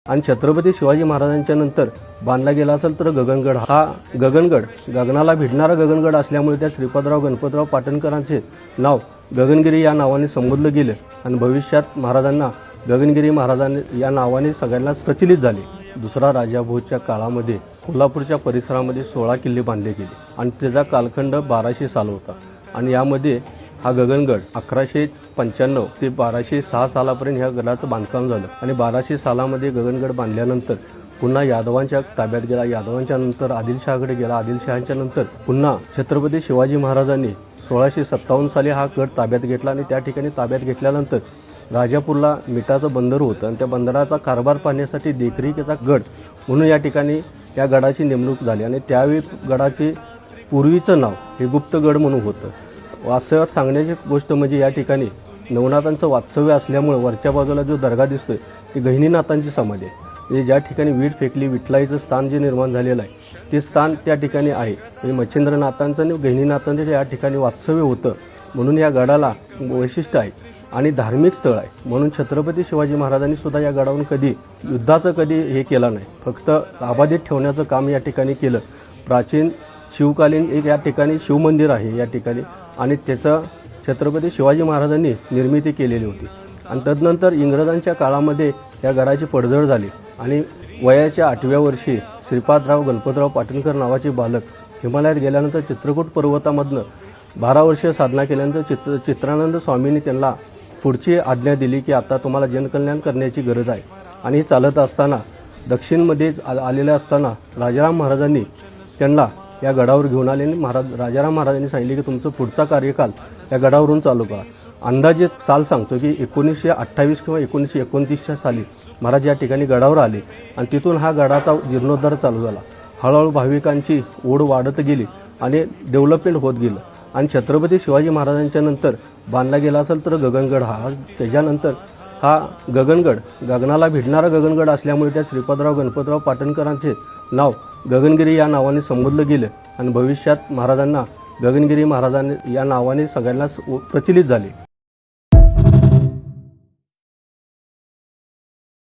आणि छत्रपती शिवाजी महाराजांच्या नंतर बांधला गेला असेल तर गगनगड, हा गगनगड गगनाला भिडणारा गगनगड असल्यामुळे त्या श्रीपादराव गणपतराव पाटणकरांचे नाव गगनगिरी या नावाने संबोधलं गेलं आणि भविष्यात महाराजांना गगनगिरी महाराजांनी या नावाने सगळ्यांना प्रचलित झाले। दुसरा राजाभाऊच्या काळामध्ये कोल्हापूरच्या परिसरामध्ये 16 किल्ले बांधले गेले आणि त्याचा कालखंड 1200 साल होता आणि यामध्ये हा गगनगड 1195 ते 1206 सालापर्यंत ह्या गडाचं बांधकाम झालं आणि 1200 सालामध्ये गगनगड बांधल्यानंतर पुन्हा यादवांच्या ताब्यात गेला। यादवांच्या नंतर आदिलशहाकडे गेला। आदिलशहाच्या नंतर पुन्हा छत्रपती शिवाजी महाराजांनी 1657 साली हा गड ताब्यात घेतला आणि त्या ठिकाणी ताब्यात घेतल्यानंतर राजापूरला मिठाचं बंदर होतं आणि त्या बंदराचा कारभार पाहण्यासाठी देखरेखीचा गड म्हणून या ठिकाणी या गडाची नेमणूक झाली आणि त्यावेळी गडाचे पूर्वीचं नाव हे गुप्तगड म्हणून होतं। वास्तवात सांगण्याची गोष्ट म्हणजे या ठिकाणी नवनाथांचं वास्तव्य असल्यामुळे वरच्या बाजूला जो दर्गा दिसतोय ती गहिनीनाथांची समाधी आहे। म्हणजे ज्या ठिकाणी वीट फेकली विठलाईचं स्थान जे निर्माण झालेलं आहे ते स्थान त्या ठिकाणी आहे। म्हणजे मच्छिंद्रनाथांचं आणि गहिनीनाथांचं या ठिकाणी वास्तव्य होतं म्हणून या गडाला वैशिष्ट्य आहे आणि धार्मिक स्थळ आहे। म्हणून छत्रपती शिवाजी महाराजांनी सुद्धा या गडावरून कधी युद्धाचं कधी हे केलं नाही, फक्त आबादित ठेवण्याचं काम या ठिकाणी केलं। प्राचीन शिवकालीन एक या ठिकाणी शिवमंदिर आहे या ठिकाणी आणि त्याचं छत्रपती शिवाजी महाराजांनी निर्मिती केलेली होती आणि तदनंतर इंग्रजांच्या काळामध्ये या गडाची पडझड झाली आणि वयाच्या 8व्या वर्षी श्रीपादराव गणपतराव पाटणकर नावाचे बालक हिमालयात गेल्यानंतर चित्रकूट पर्वतामधनं 12 वर्षे साधना केल्यानंतर चित्रानंद स्वामींनी त्यांना पुढची आज्ञा दिली की आता तुम्हाला जनकल्याण करण्याची गरज आहे आणि हे चालत असताना दक्षिणमध्ये आलेले असताना राजाराम महाराजांनी त्यांना या गडावर घेऊन आले आणि राजाराम महाराजांनी सांगितले की तुमचं पुढचा कार्यकाल या गडावरून चालू करा। अंदाजे साल सांगतो की 1928 किंवा 1929च्या साली महाराज या ठिकाणी गडावर आले आणि तिथून हा गडाचा जीर्णोद्धार चालू झाला। हळूहळू भाविकांची ओढ वाढत गेली आणि डेव्हलपमेंट होत गेलं आणि छत्रपती शिवाजी महाराजांच्या नंतर बांधला गेला असेल तर गगनगड, हा त्याच्यानंतर हा गगनगड गगनाला भिडणारा गगनगड असल्यामुळे त्या श्रीपादराव गणपतराव पाटणकरांचे नाव गगनगिरी या नावाने संबोधलं गेलं आणि भविष्यात महाराजांना गगनगिरी महाराजांनी या नावाने सगळ्यांना प्रचलित झाले।